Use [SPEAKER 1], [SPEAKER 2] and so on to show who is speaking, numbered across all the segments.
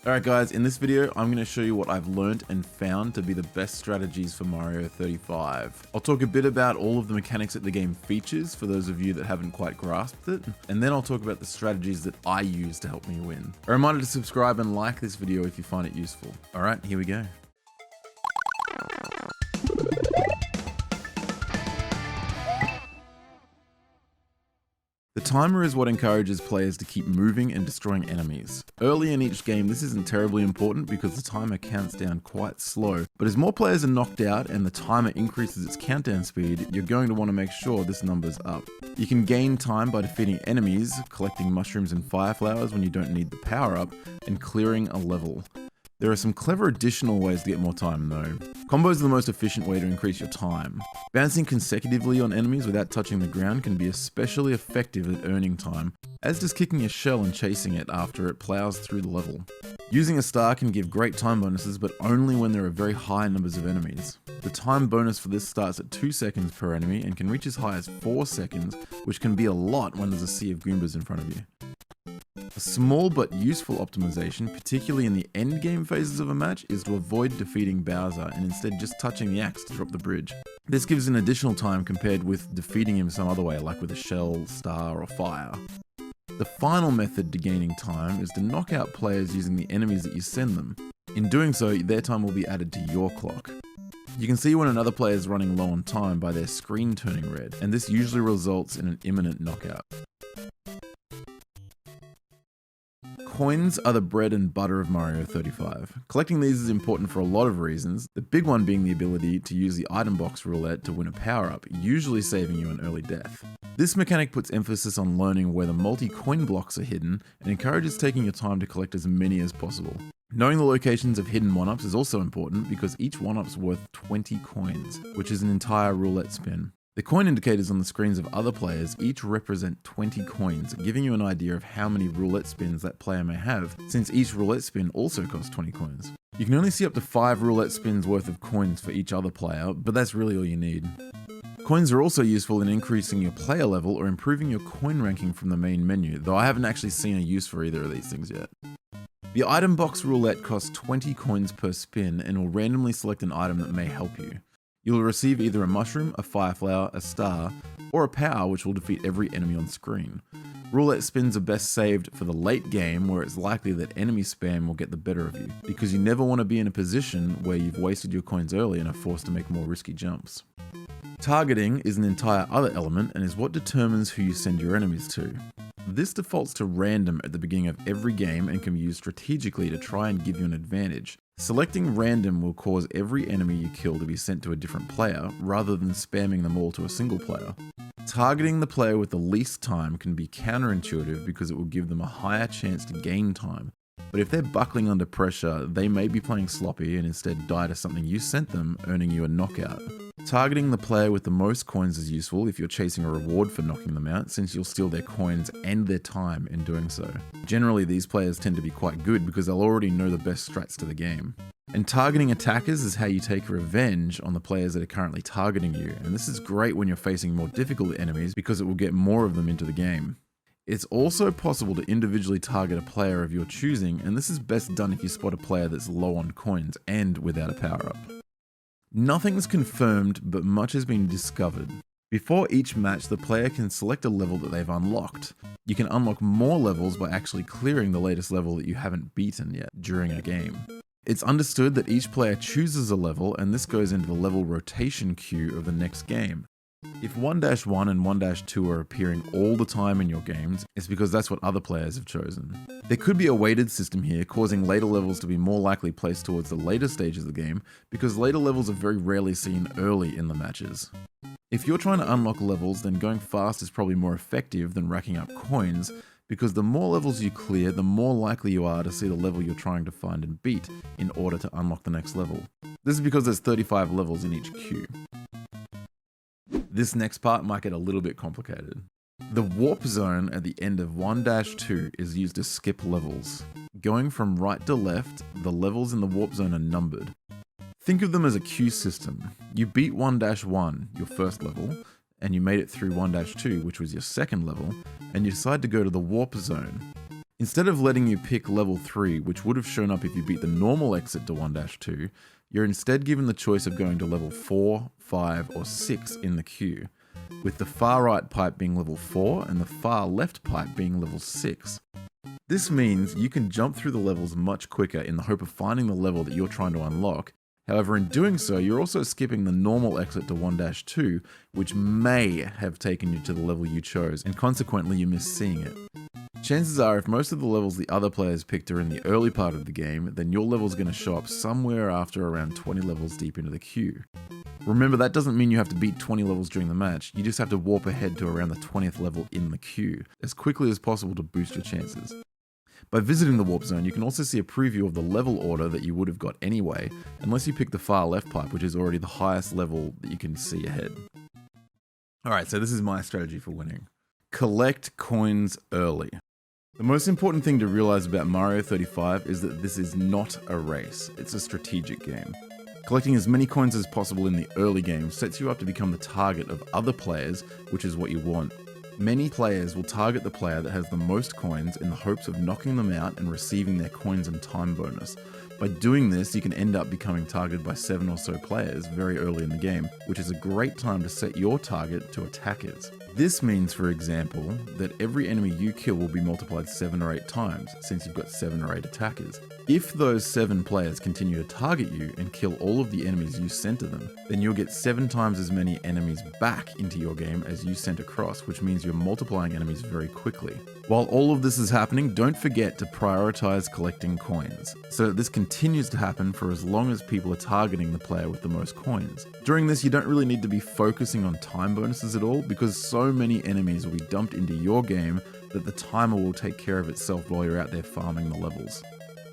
[SPEAKER 1] Alright guys, in this video I'm going to show you what I've learnt and found to be the best strategies for Mario 35. I'll talk a bit about all of the mechanics that the game features for those of you that haven't quite grasped it, and then I'll talk about the strategies that I use to help me win. A reminder to subscribe and like this video if you find it useful. Alright, here we go. The timer is what encourages players to keep moving and destroying enemies. Early in each game this isn't terribly important because the timer counts down quite slow, but as more players are knocked out and the timer increases its countdown speed, you're going to want to make sure this number's up. You can gain time by defeating enemies, collecting mushrooms and fire flowers when you don't need the power up, and clearing a level. There are some clever additional ways to get more time though. Combos are the most efficient way to increase your time. Bouncing consecutively on enemies without touching the ground can be especially effective at earning time, as does kicking a shell and chasing it after it plows through the level. Using a star can give great time bonuses, but only when there are very high numbers of enemies. The time bonus for this starts at 2 seconds per enemy and can reach as high as 4 seconds, which can be a lot when there's a sea of Goombas in front of you. A small but useful optimization, particularly in the end game phases of a match, is to avoid defeating Bowser and instead just touching the axe to drop the bridge. This gives an additional time compared with defeating him some other way, like with a shell, star, or fire. The final method to gaining time is to knock out players using the enemies that you send them. In doing so, their time will be added to your clock. You can see when another player is running low on time by their screen turning red, and this usually results in an imminent knockout. Coins are the bread and butter of Mario 35. Collecting these is important for a lot of reasons, the big one being the ability to use the item box roulette to win a power-up, usually saving you an early death. This mechanic puts emphasis on learning where the multi-coin blocks are hidden and encourages taking your time to collect as many as possible. Knowing the locations of hidden 1-ups is also important because each 1-up's worth 20 coins, which is an entire roulette spin. The coin indicators on the screens of other players each represent 20 coins, giving you an idea of how many roulette spins that player may have, since each roulette spin also costs 20 coins. You can only see up to 5 roulette spins worth of coins for each other player, but that's really all you need. Coins are also useful in increasing your player level or improving your coin ranking from the main menu, though I haven't actually seen a use for either of these things yet. The item box roulette costs 20 coins per spin and will randomly select an item that may help you. You'll receive either a mushroom, a fire flower, a star, or a power which will defeat every enemy on screen. Roulette spins are best saved for the late game where it's likely that enemy spam will get the better of you, because you never want to be in a position where you've wasted your coins early and are forced to make more risky jumps. Targeting is an entire other element and is what determines who you send your enemies to. This defaults to random at the beginning of every game and can be used strategically to try and give you an advantage. Selecting random will cause every enemy you kill to be sent to a different player, rather than spamming them all to a single player. Targeting the player with the least time can be counterintuitive because it will give them a higher chance to gain time, but if they're buckling under pressure, they may be playing sloppy and instead die to something you sent them, earning you a knockout. Targeting the player with the most coins is useful if you're chasing a reward for knocking them out, since you'll steal their coins and their time in doing so. Generally, these players tend to be quite good because they'll already know the best strats to the game. And targeting attackers is how you take revenge on the players that are currently targeting you, and this is great when you're facing more difficult enemies because it will get more of them into the game. It's also possible to individually target a player of your choosing, and this is best done if you spot a player that's low on coins and without a power-up. Nothing's confirmed, but much has been discovered. Before each match, the player can select a level that they've unlocked. You can unlock more levels by actually clearing the latest level that you haven't beaten yet during a game. It's understood that each player chooses a level, and this goes into the level rotation queue of the next game. If 1-1 and 1-2 are appearing all the time in your games, it's because that's what other players have chosen. There could be a weighted system here, causing later levels to be more likely placed towards the later stages of the game, because later levels are very rarely seen early in the matches. If you're trying to unlock levels, then going fast is probably more effective than racking up coins, because the more levels you clear, the more likely you are to see the level you're trying to find and beat in order to unlock the next level. This is because there's 35 levels in each queue. This next part might get a little bit complicated. The warp zone at the end of 1-2 is used to skip levels. Going from right to left, the levels in the warp zone are numbered. Think of them as a queue system. You beat 1-1, your first level, and you made it through 1-2, which was your second level, and you decide to go to the warp zone. Instead of letting you pick level 3, which would have shown up if you beat the normal exit to 1-2, you're instead given the choice of going to level 4, 5, or 6 in the queue, with the far right pipe being level 4 and the far left pipe being level 6. This means you can jump through the levels much quicker in the hope of finding the level that you're trying to unlock. However, in doing so, you're also skipping the normal exit to 1-2, which may have taken you to the level you chose, and consequently you miss seeing it. Chances are, if most of the levels the other players picked are in the early part of the game, then your level's going to show up somewhere after around 20 levels deep into the queue. Remember, that doesn't mean you have to beat 20 levels during the match, you just have to warp ahead to around the 20th level in the queue, as quickly as possible to boost your chances. By visiting the warp zone, you can also see a preview of the level order that you would have got anyway, unless you pick the far left pipe, which is already the highest level that you can see ahead. Alright, so this is my strategy for winning. Collect coins early. The most important thing to realize about Mario 35 is that this is not a race, it's a strategic game. Collecting as many coins as possible in the early game sets you up to become the target of other players, which is what you want. Many players will target the player that has the most coins in the hopes of knocking them out and receiving their coins and time bonus. By doing this, you can end up becoming targeted by 7 or so players very early in the game, which is a great time to set your target to attackers. This means, for example, that every enemy you kill will be multiplied 7 or 8 times, since you've got 7 or 8 attackers. If those 7 players continue to target you and kill all of the enemies you sent to them, then you'll get 7 times as many enemies back into your game as you sent across, which means you're multiplying enemies very quickly. While all of this is happening, don't forget to prioritize collecting coins, so that this continues to happen for as long as people are targeting the player with the most coins. During this, you don't really need to be focusing on time bonuses at all, because so many enemies will be dumped into your game that the timer will take care of itself while you're out there farming the levels.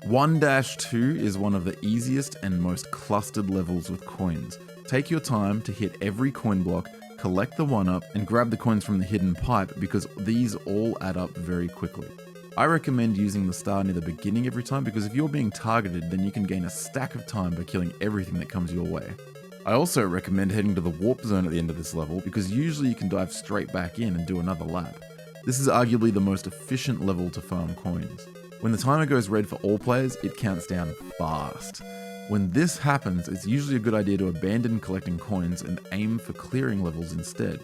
[SPEAKER 1] 1-2 is one of the easiest and most clustered levels with coins. Take your time to hit every coin block, collect the 1-up, and grab the coins from the hidden pipe because these all add up very quickly. I recommend using the star near the beginning every time because if you're being targeted, then you can gain a stack of time by killing everything that comes your way. I also recommend heading to the warp zone at the end of this level because usually you can dive straight back in and do another lap. This is arguably the most efficient level to farm coins. When the timer goes red for all players, it counts down fast. When this happens, it's usually a good idea to abandon collecting coins and aim for clearing levels instead.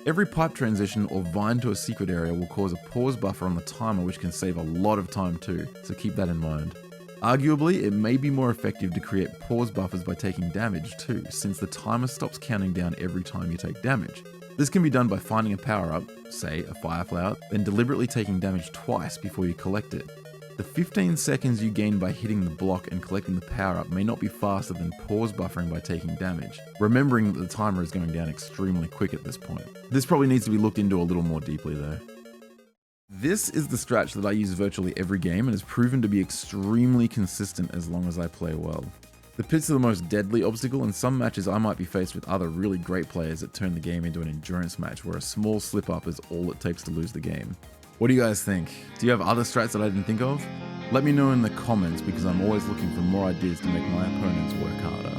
[SPEAKER 1] Every pipe transition or vine to a secret area will cause a pause buffer on the timer, which can save a lot of time too, so keep that in mind. Arguably, it may be more effective to create pause buffers by taking damage too, since the timer stops counting down every time you take damage. This can be done by finding a power-up, say a fire flower, then deliberately taking damage twice before you collect it. The 15 seconds you gain by hitting the block and collecting the power-up may not be faster than pause buffering by taking damage, remembering that the timer is going down extremely quick at this point. This probably needs to be looked into a little more deeply though. This is the strat that I use virtually every game and has proven to be extremely consistent as long as I play well. The pits are the most deadly obstacle, and some matches I might be faced with other really great players that turn the game into an endurance match where a small slip up is all it takes to lose the game. What do you guys think? Do you have other strats that I didn't think of? Let me know in the comments because I'm always looking for more ideas to make my opponents work harder.